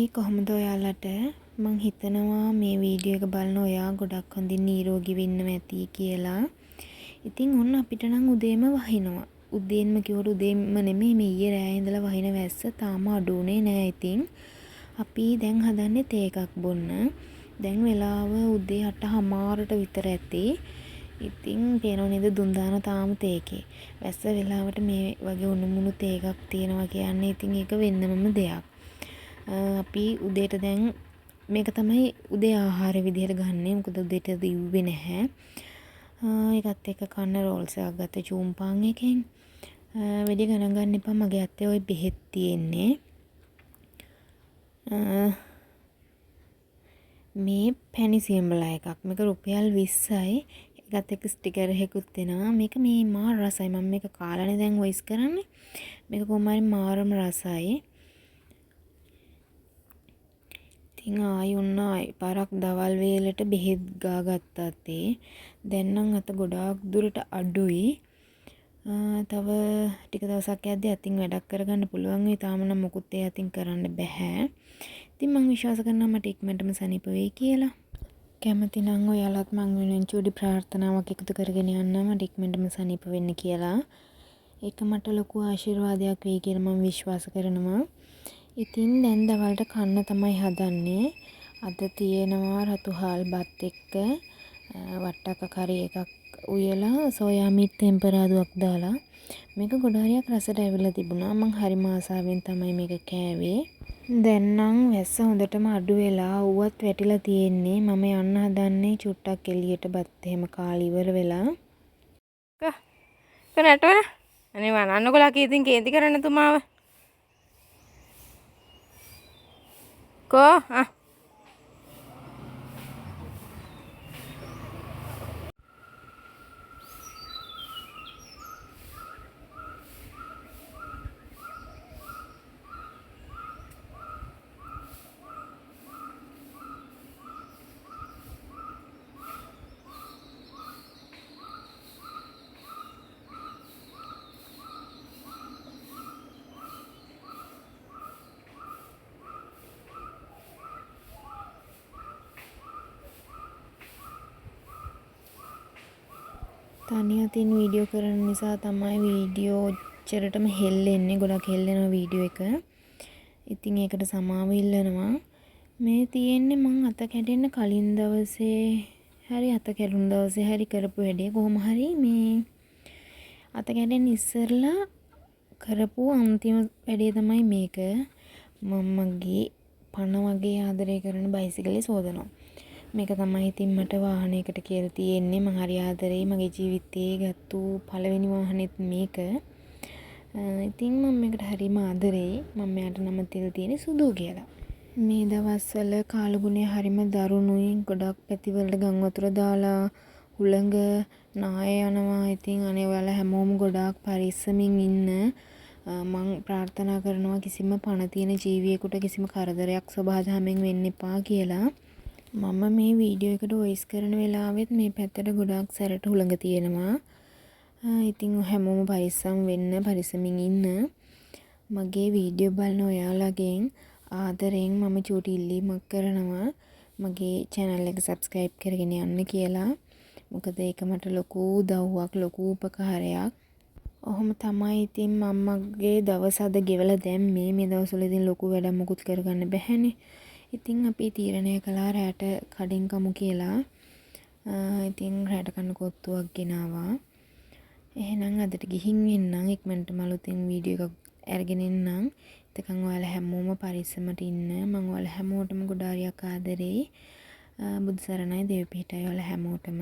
හොඳයි කොහොමද ඔයාලට මං හිතනවා මේ වීඩියෝ එක බලන ඔයා ගොඩක් හොඳින් නිරෝගී වෙන්න ඇති කියලා. ඉතින් ඔන්න අපිට නම් උදේම වහිනවා. උදේන්ම කිව්වට උදේම නෙමෙයි මේ ඊයේ රෑ ඉඳලා වහින වැස්ස තාම අඩුුනේ නෑ. ඉතින් අපි දැන් හදන්නේ තේ එකක් බොන්න. දැන් වෙලාව උදේ 8:00ට විතර ඇති. ඉතින් පේනව නේද දුම් දාන තාම තේකේ. වැස්ස වෙලාවට මේ වගේ උණුමුණු තේ එකක් තියෙනවා කියන්නේ ඉතින් ඒක වෙන්නම දෙයක්. අපි උදේට දැන් මේක තමයි උදේ ආහාර විදිහට ගන්නෙ. මොකද උදේට දිව්වේ නැහැ. ඒකත් එක්ක කන්න රෝල්ස් එකක් ගත්ත චූම්පාන් එකෙන්. වැඩි ගණන් ගන්න එපා මගේ අතේ ওই බෙහෙත් තියෙන්නේ. මේ පැනිසියම්බලා එකක්. මේක රුපියල් 20යි. ඒකත් එක්ක ස්ටිකර් එකකුත් දෙනවා. මේක මේ මාර රසයි. මම මේක කාලානේ දැන් වොයිස් කරන්නේ. මේක කොහොමරි මාරම රසයි. ඉතින් ආයි පාරක් දවල් වේලට බෙහෙත් ගාගත්තාත් දැන් නම් අත ගොඩාක් දුරට අඩුයි. තව ටික දවසක් යද්දී අතින් වැඩක් කරගන්න පුළුවන් වෙයි. තාම නම් මොකුත් ඒ අතින් කරන්න බෑ. ඉතින් මම විශ්වාස කරනවා මට ඉක්මනටම සනීප වෙයි කියලා. කැමති නම් ඔයාලත් මං වෙනුවෙන් චූටි ප්‍රාර්ථනාවක් එකතු කරගෙන යන්න මට ඉක්මනටම සනීප වෙන්න කියලා. ඒක මට ලොකු ආශිර්වාදයක් වෙයි කියලා මම විශ්වාස කරනවා. ඉතින් දැන් දවල්ට කන්න තමයි හදන්නේ. අද තියෙනවා රතු හාල් බත් එක්ක වට්ටක්ක කරි එකක් උයලා සෝයා මීට් ටෙම්පරාදුවක් දාලා මේක ගොඩ හරියක් රසට ඇවිල්ලා තිබුණා. මං හරිම ආසාවෙන් තමයි මේක කෑවේ. දැන් නම් වැස්ස හොඳටම අඩු වෙලා ඌවත් වැටිලා තියෙන්නේ. මම යන්න හදන්නේ චුට්ටක් එළියට බත් එහෙම කාලි ඉවර වෙලා. කනටවන අනේ වනන්නකොලා කීතින් කේන්ති කරන්න තුමාව. කෝ තනි අතින් වීඩියෝ කරන නිසා තමයි වීඩියෝ ඔච්චරටම හෙල්ලෙන්නේ. ගොඩක් හෙල්ලෙනවා වීඩියෝ එක. ඉතින් ඒකට සමාව ඉල්ලනවා. මේ තියෙන්නේ මං අත කැඩෙන්න කලින් දවසේ හරි අත කැඩුණු දවසේ හරි කරපු වැඩේ. කොහොම හරි මේ අත කැඩෙන්න ඉස්සරලා කරපු අන්තිම වැඩේ තමයි මේක. මම්මගේ පණ වගේ ආදරය කරන බයිසිකලේ සෝදනවා. මේක තමයි ඉතින් මට වාහනයකට කියලා තියෙන්නේ. මං හරි ආදරෙයි. මගේ ජීවිතේ ගත්තු පළවෙනි වාහනේත් මේක. ඉතින් මම මේකට හරිම ආදරෙයි. මම මෙයාට නම තියලා තියෙන්නේ සුදු කියලා. මේ දවස්වල කාලගුණය හරිම දරුණුයි. ගොඩක් පැතිවලට ගම් වතුර දාලා හුළඟ නාය යනවා. ඉතින් අනේ ඔයාලා හැමෝම ගොඩාක් පරිස්සමින් ඉන්න. මං ප්‍රාර්ථනා කරනවා කිසිම පණ තියෙන ජීවියෙකුට කිසිම කරදරයක් සබහාදහමෙන් වෙන්න එපා කියලා. මම මේ වීඩියෝ එකට වොයිස් කරන වෙලාවෙත් මේ පැත්තට ගොඩාක් සැරට හුළඟ තියෙනවා. ඉතින් හැමෝම පරිස්සම් වෙන්න, පරිස්සමින් ඉන්න. මගේ වීඩියෝ බලන ඔයාලගෙන් ආදරෙන් මම චූටි ඉල්ලීමක් කරනවා. මගේ channel එක subscribe කරගෙන යන්න කියලා. මොකද ඒක මට ලොකු උදව්වක්, ලොකු උපකාරයක්. ඔහොම තමයි ඉතින් මම්මගේ දවස් අද ගෙවලා දැම්මේ. මේ දවස්වල ඉතින් ලොකු වැඩක් මොකුත් කරගන්න බැහැනේ. ඉතින් අපි තීරණය කළා රැට කඩින් කමු කියලා. ඉතින් රැට කන්න කොත්තුවක් ගෙනාවා. එහෙනම් අදට ගිහින් එන්නම්. ඉක්මනටම අලුතින් වීඩියෝ එකක් අරගෙන එන්නම්. එතකන් ඔයාලා හැමෝම පරිස්සමට ඉන්න. මම ඔයාලා හැමෝටම ගොඩාරියක් ආදරෙයි. බුදු සරණයි, දේව පිහිටයි ඔයාලා හැමෝටම.